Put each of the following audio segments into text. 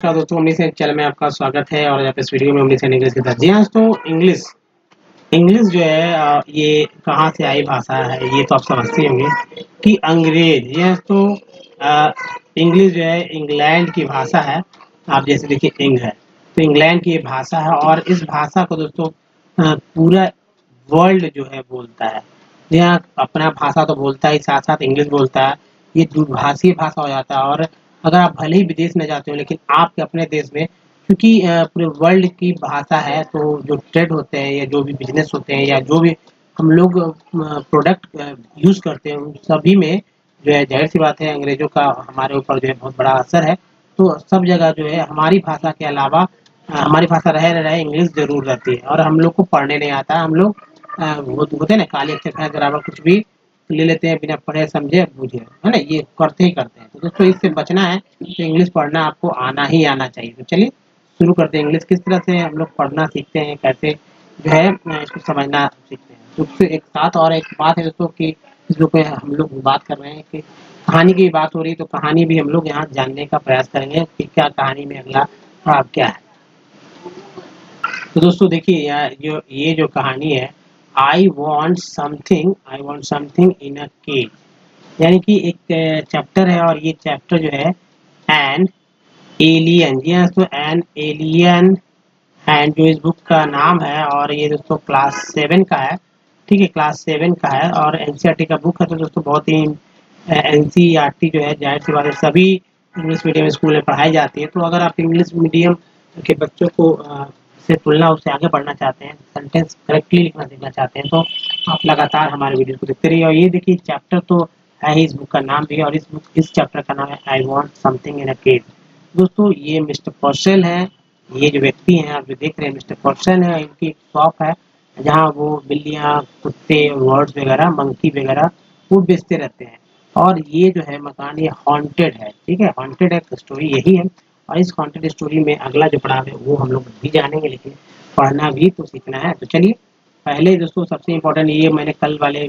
नमस्कार दोस्तों, उम्मीद है चैनल में आपका स्वागत है। और यहाँ पे इस वीडियो में उम्मीद है इंग्लिश के साथ। जी हाँ दोस्तों, इंग्लिश इंग्लिश जो है ये कहाँ से आई भाषा है, ये तो आप समझते होंगे कि अंग्रेज। जी हाँ दोस्तों, इंग्लिश जो है इंग्लैंड की भाषा है। आप जैसे देखिए इंग है, तो इंग्लैंड की ये भाषा है। और इस भाषा को दोस्तों पूरा वर्ल्ड जो है बोलता है। जी हाँ, अपना भाषा तो बोलता है, साथ साथ इंग्लिश बोलता है। ये द्विभाषीय भाषा हो जाता है। और अगर आप भले ही विदेश में जाते हो, लेकिन आपके अपने देश में, क्योंकि पूरे वर्ल्ड की भाषा है, तो जो ट्रेड होते हैं या जो भी बिजनेस होते हैं या जो भी हम लोग प्रोडक्ट यूज़ करते हैं, उन सभी में जो है जाहिर सी बात है अंग्रेज़ों का हमारे ऊपर जो है बहुत बड़ा असर है। तो सब जगह जो है हमारी भाषा के अलावा हमारी भाषा रहे न रहे, इंग्लिश ज़रूर रहती है। और हम लोग को पढ़ने नहीं आता। हम लोग होते हैं ना, काले अक्षर खड़े बराबर कुछ भी ले लेते हैं बिना पढ़े समझे बूझे, है ना, ये करते ही करते हैं। तो दोस्तों इससे बचना है तो इंग्लिश पढ़ना आपको आना ही आना चाहिए। तो चलिए शुरू करते हैं। इंग्लिश किस तरह से हम लोग पढ़ना सीखते हैं, कैसे जो है इसको समझना सीखते हैं। तो उससे एक साथ और एक बात है दोस्तों कि इस पे हम लोग बात कर रहे हैं कि कहानी की बात हो रही है, तो कहानी भी हम लोग यहाँ जानने का प्रयास करेंगे कि क्या कहानी में अगला भाग क्या है। तो दोस्तों देखिए ये जो कहानी है, I want something in a cage, यानी कि एक चैप्टर है। और ये चैप्टर जो है एन एलियन। जी हाँ दोस्तों, एन एलियन एंड जो इस बुक का नाम है। और ये दोस्तों क्लास 7 का है। ठीक है, क्लास 7 का है और एनसीईआरटी का बुक है। तो दोस्तों बहुत ही एनसीईआरटी जो है जाहिर सी बात है सभी इंग्लिश मीडियम स्कूल में पढ़ाई जाती है। तो अगर आप इंग्लिश मीडियम के बच्चों को से तुलना उससे आगे बढ़ना चाहते हैं, सेंटेंस करेक्टली लिखना सीखना चाहते हैं, तो आप लगातार हमारे वीडियो को देखते रहिए। और ये देखिए चैप्टर तो है ही, इस बुक का नाम भी है। और इस चैप्टर का नाम है I want something in a cage. दोस्तों ये मिस्टर पर्सेल हैं, ये जो व्यक्ति हैं आप जो देख रहे हैं मिस्टर पर्सन है। इनकी एक शॉप है जहाँ वो बिल्लियाँ, कुत्ते, बर्ड्स वगैरह, मंकी वगैरह वो बेचते रहते हैं। और ये जो है मकान ये हॉन्टेड है। ठीक है, हॉन्टेड है, स्टोरी यही है। और इस हॉन्टेड स्टोरी में अगला जो पड़ाव है वो हम लोग भी जानेंगे, लेकिन पढ़ना भी तो सीखना है। तो चलिए पहले दोस्तों सबसे इम्पोर्टेंट, ये मैंने कल वाले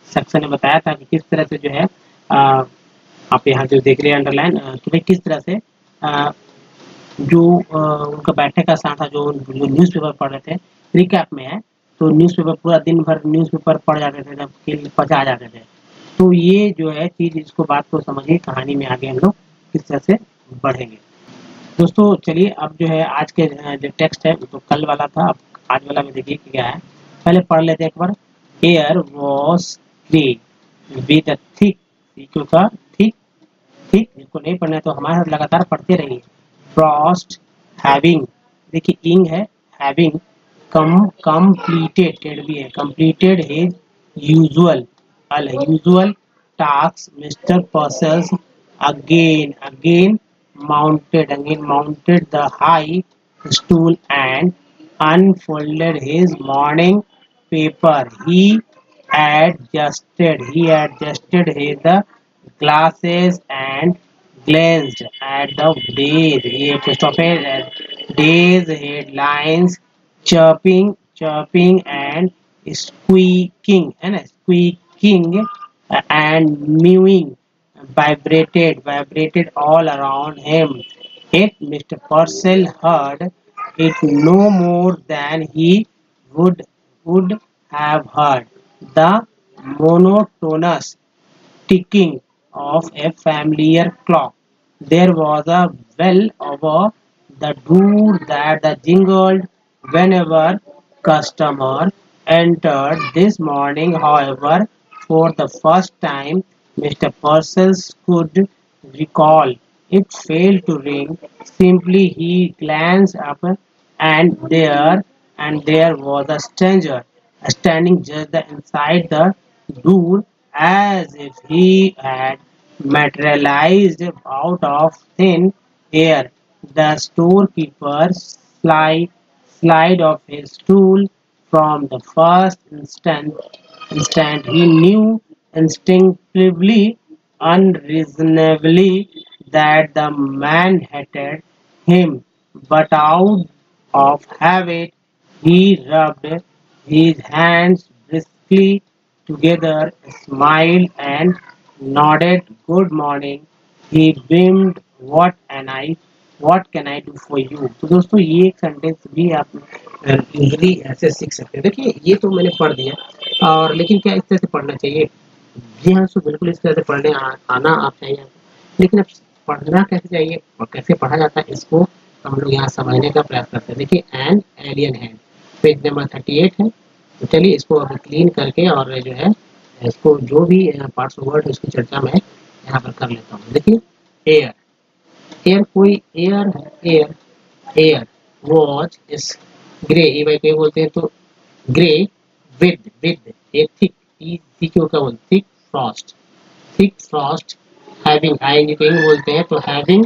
सेक्शन में बताया था कि किस तरह से जो है आप यहाँ जो देख रहे हैं अंडरलाइन कि भाई किस तरह से जो उनका बैठने का स्थान था, जो न्यूज़पेपर पढ़ रहे थे, रिकैप में है। तो न्यूज़पेपर पूरा दिन भर न्यूज़पेपर पढ़ जाते थे, जब खेल पचा जाते थे। तो ये जो है चीज़, इसको बात को समझिए, कहानी में आगे हम लोग किस तरह से बढ़ेंगे। दोस्तों चलिए अब जो है आज के जो टेक्स्ट है वो तो कल वाला था, अब आज वाला में देखिए कि क्या है। पहले पढ़ लेते हैं एक बार। Air was clean with a thick, सीखो का थिक। ठीक, जिसको नहीं पढ़ना है तो हमारे साथ लगातार पढ़ते रहिए। फ्रॉस्ट हैविंग, देखिए इंग है, हैविंग कंप्लीटेड भी है, completed his usual usual task, mister Purcell's again mounted the high stool and unfolded his morning paper. He adjusted his glasses and glanced at the day's headlines, chirping and squeaking, and squeaking and mewing vibrated all around him. Yet Mr. Purcell heard it no more than he would have heard the monotonous ticking of a familiar clock. There was a bell over the door that jingled whenever customer entered. This morning, however, for the first time, Mr. Purcell could recall, it failed to ring. Simply he glanced up and there was a stranger standing just inside the door, as if he had materialized out of thin air. The storekeeper slid off his stool. From the first instant he knew instinctively, unreasonably, that the man hated him. But out of habit, he rubbed his hands briskly together, smiled, and nodded good morning. He beamed, what an eye! What can I do for you. तो दोस्तों ये एक sentence भी आप easily ऐसे सीख सकते हैं। देखिए ये तो मैंने पढ़ दिया, और लेकिन क्या इस तरह से पढ़ना चाहिए? जी हाँ दोस्तों, बिल्कुल इस तरह से पढ़ने आना आप चाहिए आपको। लेकिन अब पढ़ना कैसे चाहिए और कैसे पढ़ा जाता है, इसको हम लोग यहाँ समझने का प्रयास करते हैं। देखिए an alien hand, page number 38 है। तो चलिए इसको अभी क्लीन करके और जो है इसको जो भी पार्ट्स वर्ड है उसकी चर्चा मैं यहाँ पर कर लेता हूँ। देखिए एयर, एयर कोई एयर है, एयर, एयर वॉच इस ग्रे, ये भाई कोई बोलते हैं तो grey with A thick, thick का बोलते thick Frost, thick Frost having, आएंगे कहीं बोलते हैं तो हैविंग,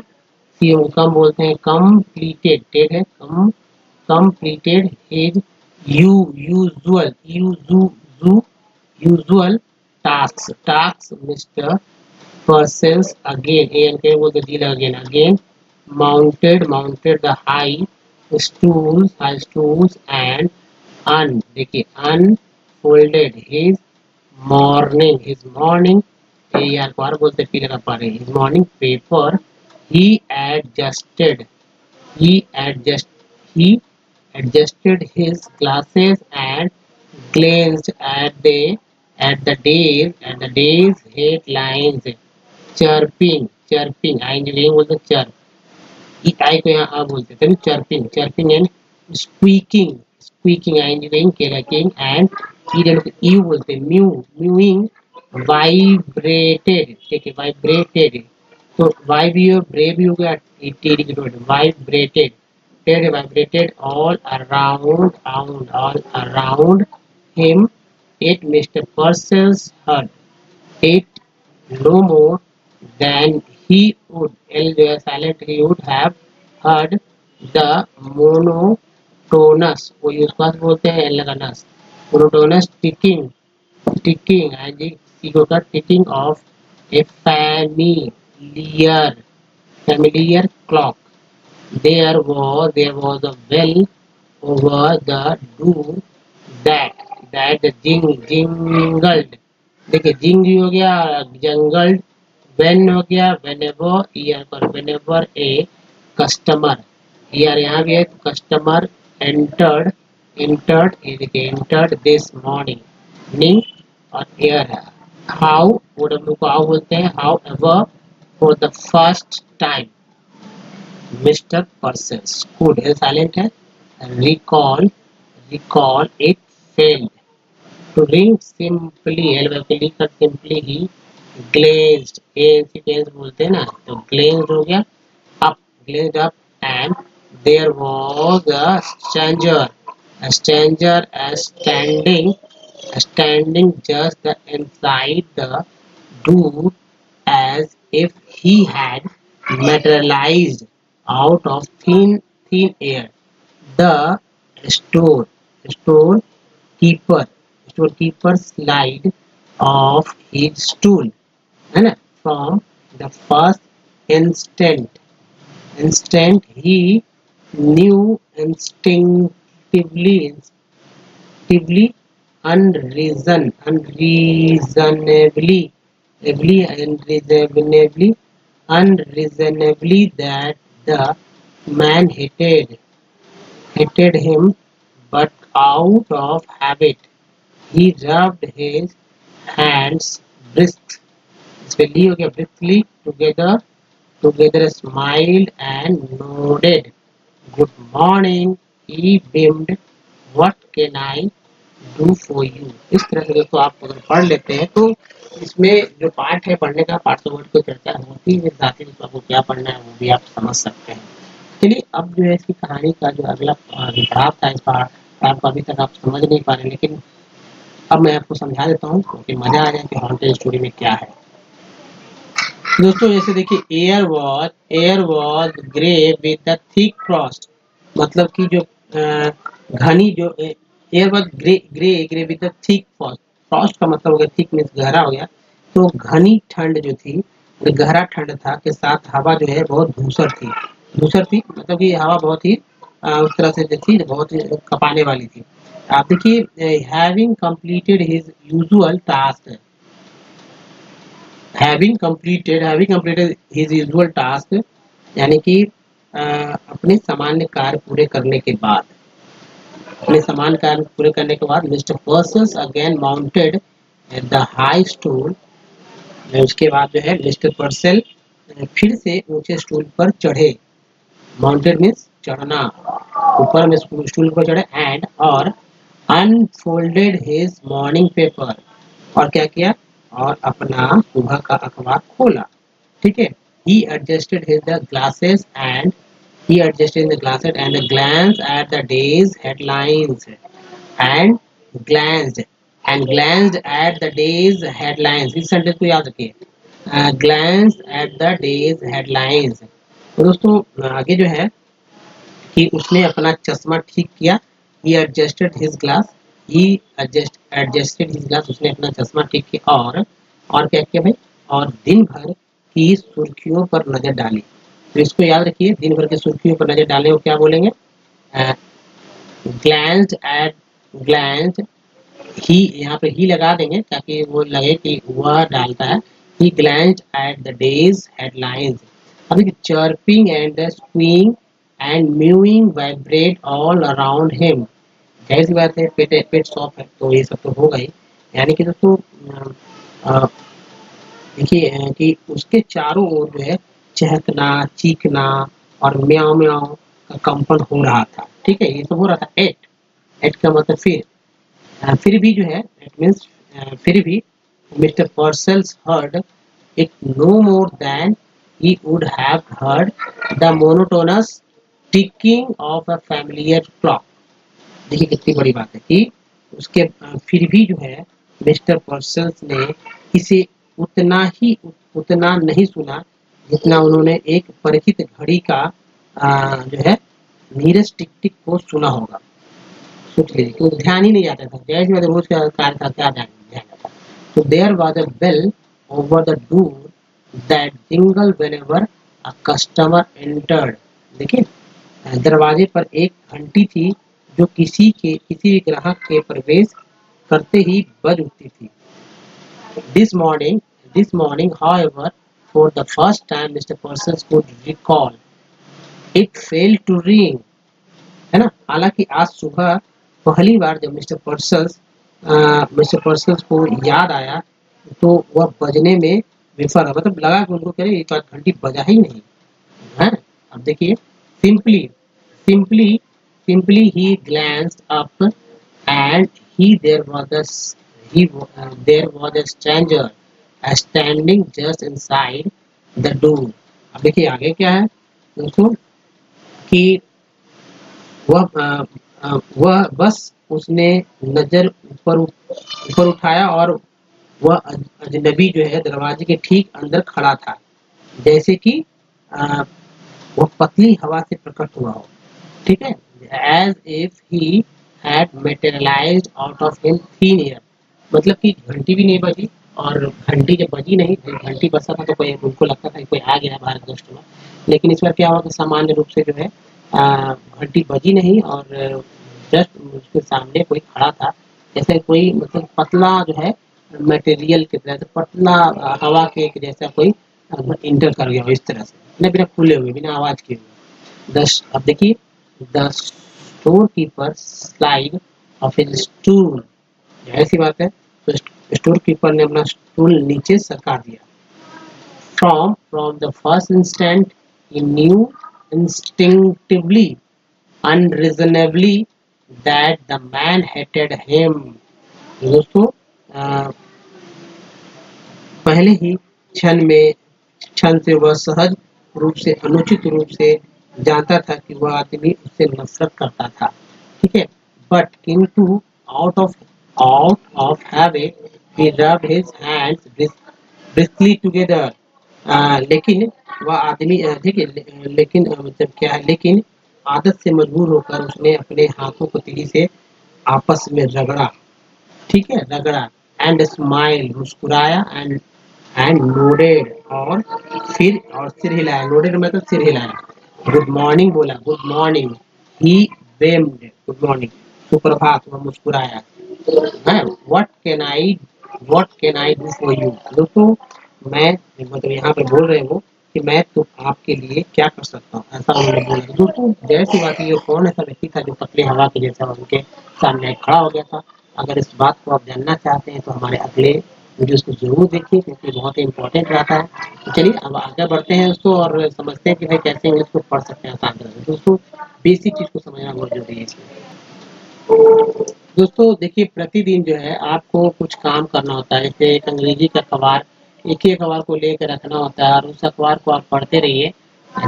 कम बोलते हैं कंप्लीटेड, टेड है कम, completed his usual tasks Mr. Persons again, and क्या बोलते deal again mounted the high stools and देखिए unfolded his morning, ये यार बार बोलते पी लगा पा रहे his morning paper, he adjusted he adjust he adjusted his glasses and glanced at the day's headlines. Chirping आएंगे नहीं बोलते चर्प, आई को यहाँ आ बोलते थे चर्पिंग एंड स्क्वीकिंग आएंगे नहीं केराकिंग एंड यू बोलते म्यू, म्यूइंग, वाइब्रेटेड, ठीक है वाइब्रेटेड, तो वाई भी ब्रे भी हो गया, टेडी की vibrated, Ted vibrated all around him, it Mr. Purcell's heard it no more than he would, silent he would have heard the monotonous, वो उसको बोलते हैं लगानस, monotonous ticking का ticking of a familiar clock. There was a bell over the door that jingled, देखिए जिंग हो गया, जंगल, when हो गया, वेनेवर ईयर पर, वेनेवर ए कस्टमर, ईयर यहाँ भी है कस्टमर एंटर्ड ये देखिए एंटर्ड दिस मॉर्निंग और एयर है हाउ, ओ डब्ल्यू को हाउ बोलते हैं, how ever for the first time mister person could है साइलेंट है, recall it failed to ring simply, simply he glazed, glazed बोलते हैं ना, तो glazed हो गया up, glazed up, and there was a stranger standing just inside the door as if he had materialized out of thin air. The store storekeeper storekeeper slide off his stool, है ना, from the first instant he knew instinctively unreasonably that the man hated him, but out of habit he rubbed his hands briskly together, smiled and nodded. Good morning, he beamed. What can I do for you? इस तरह से दोस्तों आप अगर पढ़ लेते हैं तो इसमें जो पार्ट है पढ़ने का, पार्ट वर्ड को चर्चा होती है, साथ ही आपको क्या पढ़ना है वो भी आप समझ सकते हैं। चलिए अब जो है इसकी कहानी का जो अगला भाग था, इस पार्ट को अभी तक आप समझ नहीं पा रहे, लेकिन अब मैं आपको समझा देता हूँ क्योंकि मजा आ जाए कि हॉन्टेड स्टोरी में क्या है। दोस्तों जैसे देखिए air was grey with the thick Frost, मतलब कि जो घनी जो air was grey with the thick Frost, Frost का मतलब हो गया थिक मीन्स गहरा हो गया, तो घनी ठंड जो थी, गहरा ठंड था के साथ हवा जो है बहुत धूसर थी मतलब कि हवा बहुत ही उस तरह से जो थी बहुत ही कपाने वाली थी। आप देखिए having completed his usual task, having completed his usual task, यानी कि अपने सामान्य कार्य पूरे करने के बाद, mister Purcell's again mounted the high stool. उसके बाद जो है मिस्टर पर्सल फिर से ऊंचे स्टूल पर चढ़े। माउंटेड मीन्स चढ़ना, ऊपर में स्टूल पर चढ़े। एंड और अनफोल्डेड हिज मॉर्निंग पेपर, और क्या किया, और अपना सुबह का अखबार खोला। ठीक है। he adjusted his the glasses and he adjusted the glasses and glanced at the day's headlines and glanced glanced at the day's headlines। इस सेंटेंस को याद रखिए, glanced at the day's headlines। तो दोस्तों आगे जो है कि उसने अपना चश्मा ठीक किया। he adjusted his glass, adjusted his glass, उसने अपना चश्मा ठीक किया। और क्या किया भाई, और दिन भर की सुर्खियों पर नजर डाली। तो इसको याद रखिए, दिन भर की सुर्खियों पर नजर डालने को क्या बोलेंगे, ग्लैंस्ड ही, यहाँ पे ही लगा देंगे ताकि वो लगे कि वह डालता है। He glanced at the day's headlines. अब देखिए, chirping and the squeaking and mewing vibrate all around him. जाहिर सी बात है, पेट शॉप है तो ये सब तो होगा ही। यानी कि दोस्तों देखिए कि उसके चारों ओर जो है चहकना, चीखना और म्याऊं म्याऊं का कंपन हो रहा था। ठीक है, ये सब हो रहा था। एट का मतलब फिर भी जो है, इट मीन्स फिर भी mister Purcell's heard it no more than he would have heard the monotonous ticking of a familiar clock. देखिए कितनी बड़ी बात है कि उसके फिर भी जो है मिस्टर पर्सल्स ने इसे उतना नहीं सुना जितना उन्होंने एक परिचित घड़ी का जो है नीरज टिक टिक को सुना होगा। सोच लीजिए, क्योंकि ध्यान ही नहीं जाता था, जैसे मतलब रोज का कार्य था, क्या ध्यान जाता। तो there was a bell over the door that jingle whenever a customer entered. देखिए दरवाजे पर एक घंटी थी जो किसी भी ग्राहक के प्रवेश करते ही बज उठती थी। This morning, however, for the first time, Mr. Parsons could recall it failed to ring, है ना। हालांकि आज सुबह पहली बार जब मिस्टर पर्सल्स को याद आया तो वह बजने में विफल है, मतलब लगा कि उनको कह रहे एक घंटी बजा ही नहीं है। अब देखिए, simply simply simply he glanced up and he there was a stranger standing just inside the door। अब देखिए आगे क्या है दोस्तों कि वह बस उसने नजर ऊपर उठाया और वह अजनबी जो है दरवाजे के ठीक अंदर खड़ा था, जैसे कि वह पतली हवा से प्रकट हुआ हो। ठीक है, as if he had materialized out of him thin air। मतलब कि घंटी भी नहीं बजी, और घंटी जब बजी नहीं, घंटी बजता था तो कोई उनको लगता था कि कोई आ गया बाहर गेस्ट में। लेकिन इस बार क्या हुआ कि सामान्य रूप से जो है घंटी बजी नहीं, और जस्ट उसके सामने कोई खड़ा था, जैसे कोई मतलब पतला जो है मटेरियल की तरह से, पतला हवा के जैसा कोई इंटर कर गया इस तरह से, बिना खुले हुए, बिना आवाज के हुए। अब देखिए, the storekeeper slide of his stool. ऐसी बात है, तो स्टोरकीपर ने अपना स्टूल नीचे सरका दिया। From the first instant he new instinctively unreasonably that the man hated him. दोस्तों पहले ही क्षण से वह सहज रूप से, अनुचित रूप से जानता था कि वह आदमी उससे नफरत करता था। ठीक है, बट किंतु out of habit he rubbed his hands briskly together. लेकिन वह आदमी ठीक है, लेकिन मतलब क्या है, लेकिन आदत से मजबूर होकर उसने अपने हाथों को तेजी से आपस में रगड़ा। ठीक है, रगड़ा। एंड स्माइल, मुस्कुराया। एंड नोडेड, और सिर हिलाया। नोडेड मतलब सिर हिलाया। गुड मॉर्निंग बोला, गुड मॉर्निंग। ही बेम्ड, गुड मॉर्निंग, सुप्रभात, वह मुस्कुराया। What can I do for you. दोस्तों मैं मतलब यहाँ पे बोल रहे हो कि मैं तो आपके लिए क्या कर सकता हूँ, ऐसा उन्होंने बोला। तो दोस्तों जाहिर सी बात है, ये कौन ऐसा व्यक्ति था जो पतले हवा के जैसा उनके सामने खड़ा हो गया था। अगर इस बात को आप जानना चाहते हैं तो हमारे अगले वीडियोस को जरूर देखिए, क्योंकि बहुत ही इंपॉर्टेंट रहता है। तो चलिए अब आगे बढ़ते हैं दोस्तों और समझते हैं कि भाई कैसे इंग्लिश को पढ़ सकते हैं आसान तरह से। दोस्तों बेसिक चीज को समझना बहुत जरूरी है इसमें। दोस्तों देखिए, प्रतिदिन जो है आपको कुछ काम करना होता है। जैसे एक अंग्रेजी का अखबार, एक ही अखबार को लेकर रखना होता है और उस अखबार को आप पढ़ते रहिए,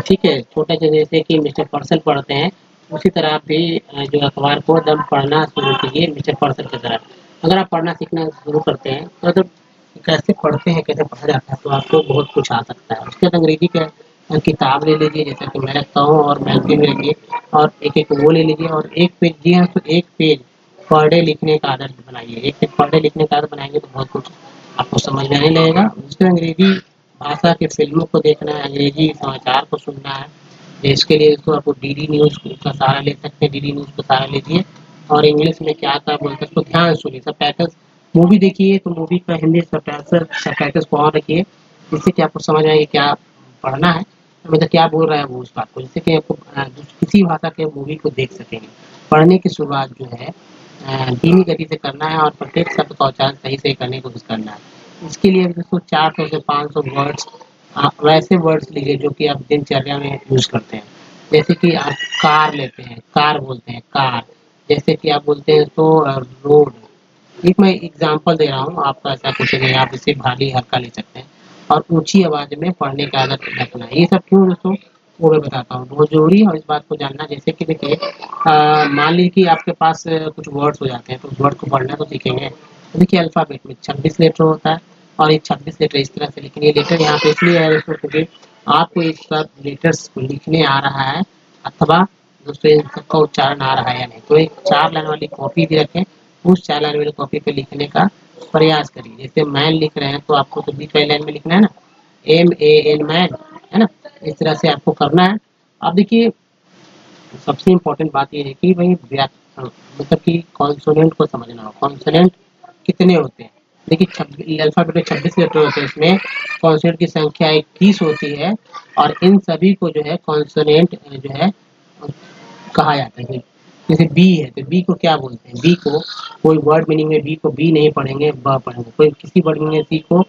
ठीक है। छोटे से जैसे कि मिस्टर पर्सन पढ़ते हैं, उसी तरह आप भी जो अखबार को एकदम पढ़ना शुरू कीजिए मिस्टर पर्सन की तरह। अगर आप पढ़ना सीखना शुरू करते हैं तो जब कैसे पढ़ते हैं, कैसे पढ़ा जाता है, तो आपको बहुत कुछ आ सकता है। उसके बाद अंग्रेजी का किताब ले लीजिए, जैसा कि मैं रखता हूँ, और मैगजीन ले लीजिए और एक एक वो ले लीजिए और एक पेज, जी हाँ, तो एक पेज पर डे लिखने का आदत बनाइए। एक पेज पर डे लिखने का आदत बनाएंगे तो बहुत कुछ आपको समझ में आने लगेगा। उसके अंग्रेजी भाषा की फिल्मों को देखना है, अंग्रेजी समाचार को सुनना है। इसके लिए तो आपको डीडी न्यूज़ का सहारा ले सकते हैं, डीडी न्यूज़ का सहारा लीजिए और इंग्लिश में क्या क्या बोलते हैं उसको ध्यान से सुनिए। सबटाइटल्स, मूवी देखिए तो मूवी का हिंदी सबटाइटल्स को ऑन रखिए, जिससे कि आपको समझ आए क्या पढ़ना है, मतलब क्या बोल रहा है वो उस बात को, जिससे कि आपको किसी भाषा के मूवी को देख सकेंगे। पढ़ने की शुरुआत जो है धीमी गति से करना है और प्रत्येक शब्द का उच्चारण सही से करने की कोशिश करना है। इसके लिए दोस्तों 400 से 500 वर्ड्स, वैसे वर्ड्स लीजिए जो कि आप दिनचर्या में यूज करते हैं। जैसे कि आप कार लेते हैं, कार बोलते हैं कार। जैसे कि आप बोलते हैं तो रोड। एक मैं एग्जांपल दे रहा हूँ, आपका ऐसा कुछ नहीं, आप इसे भारी हल्का ले सकते हैं। और ऊंची आवाज में पढ़ने की आदत रखना, ये सब क्यों दोस्तों वो मैं बताता हूँ, बहुत जरूरी है। और इस बात को जानना, जैसे कि देखिए मान लीजिए कि आपके पास कुछ वर्ड्स हो जाते हैं, तो उस वर्ड को पढ़ना तो सीखेंगे। तो देखिए अल्फाबेट में 26 लेटर होता है और ये 26 लेटर इस तरह से, लेकिन ये लेटर यहाँ पे इसलिए है दोस्तों क्योंकि आपको ये सब लेटर्स को लिखने आ रहा है अथवा दोस्तों इन सबका उच्चारण आ रहा है या नहीं। तो एक 4 लाइन वाली कॉपी भी रखें, उस 4 लाइन वाली कॉपी पे लिखने का प्रयास करिए। जैसे मैन लिख रहे हैं तो आपको तो बीच वाली लाइन में लिखना है ना, MAN मैन, है ना। इस तरह से आपको करना है। अब देखिए सबसे इम्पोर्टेंट बात ये है कि भाई व्याकरण, मतलब कि कॉन्सोनेंट को समझना हो। कॉन्सोनेंट कितने होते हैं, देखिए अल्फाबेट में 26 लेटर होते हैं, इसमें कॉन्सोनेंट की संख्या 21 होती है और इन सभी को जो है कॉन्सोनेंट जो है कहा जाता है। जैसे बी है तो बी को क्या बोलते हैं, बी को कोई वर्ड मीनिंग में बी को बी नहीं पढ़ेंगे, ब पढ़ेंगे। कोई किसी वर्ड मीनिंग में सी को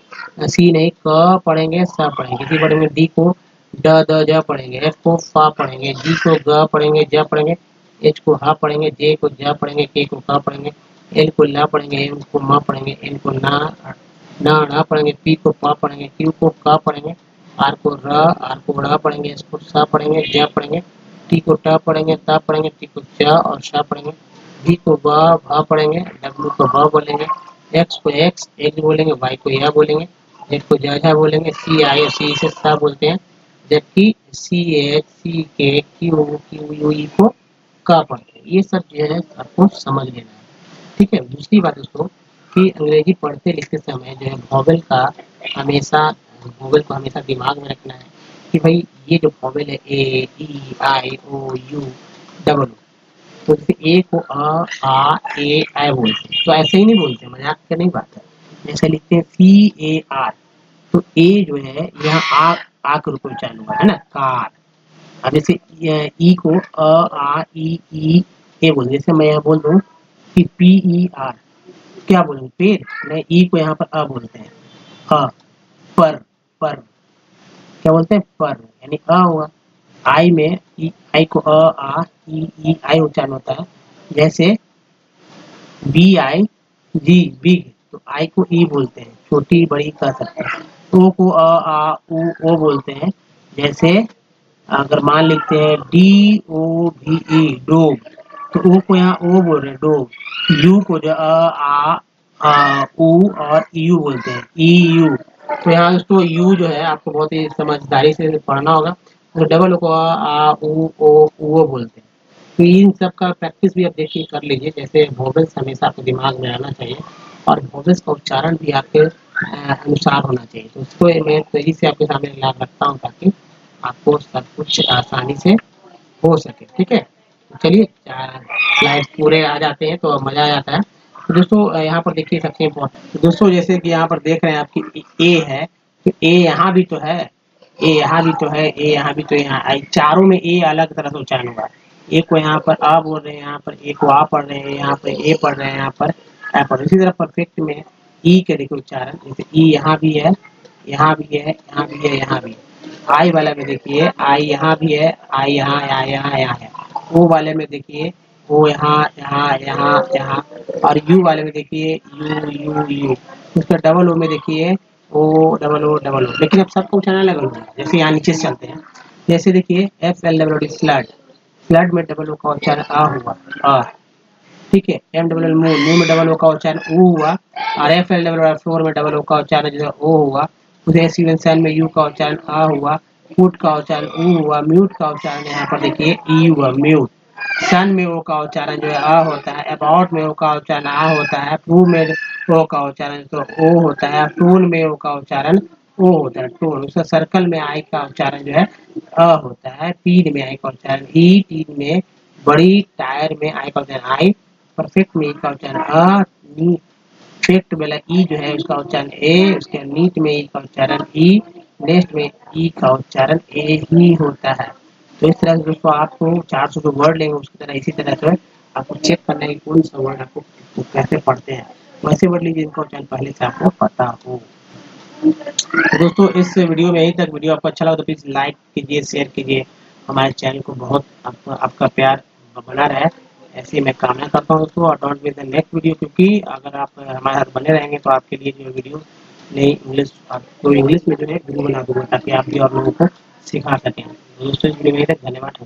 सी नहीं, क पढ़ेंगे, स पढ़ेंगे। किसी वर्ड में डी को ड द ज पढ़ेंगे, एफ को फा पढ़ेंगे, जी को ग पढ़ेंगे, ज पढ़ेंगे, एच को ह पढ़ेंगे, जे को ज पढ़ेंगे, के को क पढ़ेंगे, एल को ला पढ़ेंगे, एम को म पढ़ेंगे, एन को ना ना पढ़ेंगे, पी को प पढ़ेंगे, क्यू को क पढ़ेंगे, आर को र, आर को ड़ पढ़ेंगे, एस को स पढ़ेंगे, ज पढ़ेंगे, टी को ट पढ़ेंगे, त पढ़ेंगे, टी को च और श पढ़ेंगे, वी को ब भ पढ़ेंगे, डब्ल्यू को भ बोलेंगे, एक्स को एक्स बोलेंगे, वाई को या बोलेंगे, जेड को जा बोलेंगे, सी आई और सी से सा बोलते हैं, जबकि सी एच सी के क्यू क्यू यू ई को क पढ़ते हैं। ये सब जो है आपको समझ लेना है, ठीक है। दूसरी बात दोस्तों कि अंग्रेजी पढ़ते लिखते समय जो है वोवेल को हमेशा दिमाग में रखना है कि भाई ये जो वोवेल है ए ई आई ओ यू डबल ओ, तो जैसे ए को आ ए आई बोलते हैं, तो ऐसे ही नहीं बोलते, मजाक का नहीं बात है। जैसे लिखते हैं CAR, तो ए जो है यहाँ आ के रूप में उच्चारण हुआ है ना, कार। अब जैसे ई को आ ई ए बोल, जैसे मैं यहाँ बोल दूँ कि PER, क्या बोलेंगे पेड़, नहीं, ई को यहाँ पर अ बोलते हैं, अ पर, पर क्या बोलते हैं, पर यानी अ हुआ। आई में आई को आ ई आई उच्चारण होता है, जैसे BIG बिग, तो आई को ई बोलते हैं, छोटी बड़ी कह सकते हैं। ओ को ओ बोलते हैं, जैसे अगर मान लिखते हैं DOVE डोग, तो ओ को यहाँ ओ बोल रहे हैं डोग। यू को जो ऊ और यू बोलते हैं, EU। तो यहाँ दोस्तों यू जो है आपको बहुत ही समझदारी से पढ़ना होगा, तो डबल ओ को ऊ ओ बोलते हैं। तो इन सब का प्रैक्टिस भी आप देखिए कर लीजिए। जैसे वोवेल्स हमेशा आपके दिमाग में रहना चाहिए और वोवेल्स का उच्चारण भी आपके अनुसार होना चाहिए। तो उसको मैं तेजी से आपके सामने ला रखता हूँ ताकि आपको सब कुछ आसानी से हो सके, ठीक है। तो चलिए स्लाइड्स पूरे आ जाते हैं तो मजा आ जाता है। तो दोस्तों यहाँ पर देखिए सबसे इम्पोर्टेंट दोस्तों, जैसे कि यहाँ पर देख रहे हैं आपकी ए है, तो ए यहाँ भी तो है, ए यहाँ भी तो है, ए यहाँ भी तो, यहाँ आई, चारों में ए अलग तरह से उच्चारण होगा। ए को यहाँ पर अ बोल रहे हैं, यहाँ पर ए को आ पढ़ रहे हैं, यहाँ पर ए पढ़ रहे हैं, यहाँ पर ए पढ़ रहे हैं। इसी तरह परफेक्ट में ई के देखिए उच्चारण, जैसे ई यहाँ भी है, यहाँ भी है, यहाँ भी है, यहाँ भी है। आई वाला में देखिए आई यहाँ भी है, आई यहाँ, यहाँ, यहाँ, यहाँ है। ओ वाले में देखिए ओ यहाँ, यहाँ, यहाँ, यहाँ, और यू वाले में देखिए यू, यू, यू। उसका डबल ओ में देखिए O double O double O, लेकिन अब सबका उच्चारण अलग अलग है। जैसे यहाँ नीचे से चलते हैं, जैसे देखिए एफ एल डबल स्लड, स्लड में डबल ओ का उच्चारण आ हुआ, आ, ठीक है। M double L move, move में डबल ओ का उच्चारण ऊ हुआ, और एफ एल डबल फ्लोर में डबल ओ का उच्चारण जो है ओ हुआ। उसे सीवन सन में यू का उच्चारण आ हुआ, फूट का उच्चारण ऊ हुआ, म्यूट का उच्चारण यहाँ पर देखिए ई हुआ, म्यूट। सन में ओ का उच्चारण जो है आ होता है, अबाउट में ओ का उच्चारण आ होता है, प्रूव में ओ का उच्चारण तो ओ होता है, टोन में ओ का उच्चारण ओ होता है, टोन। उसका सर्कल में आई का उच्चारण जो है अ होता है, पीड में आई का उच्चारण ई, टीन में बड़ी, टायर में आई का उच्चारण आई, परफेक्ट में ई का उच्चारण अ, नी फेक्ट वाला ई जो है उसका उच्चारण ए, उसके नीट में ई का उच्चारण ई, नेक्स्ट में ई का उच्चारण ए ही होता है। तो इस तरह से दोस्तों आपको 400 जो वर्ड लेंगे उसकी तरह इसी तरह से आपको चेक करना है कि कौन सा वर्ड आपको कैसे पढ़ते हैं। वैसे वर्ड लीजिए जिनका उच्चारण पहले से आपको पता हो। तो दोस्तों इस वीडियो में यहीं तक। वीडियो आपको अच्छा लगा तो प्लीज़ लाइक कीजिए, शेयर कीजिए। हमारे चैनल को बहुत आपका प्यार बना रहे, ऐसी मैं कामना करता हूँ दोस्तों। और don't miss the next video, क्योंकि अगर आप हमारे साथ बने रहेंगे तो आपके लिए जो वीडियो नई इंग्लिश, आपको इंग्लिश में जो है वीडियो बना दूंगा ताकि आप भी और लोगों को सिखा सकें। दोस्तों इस वीडियो में यहीं तक, धन्यवाद।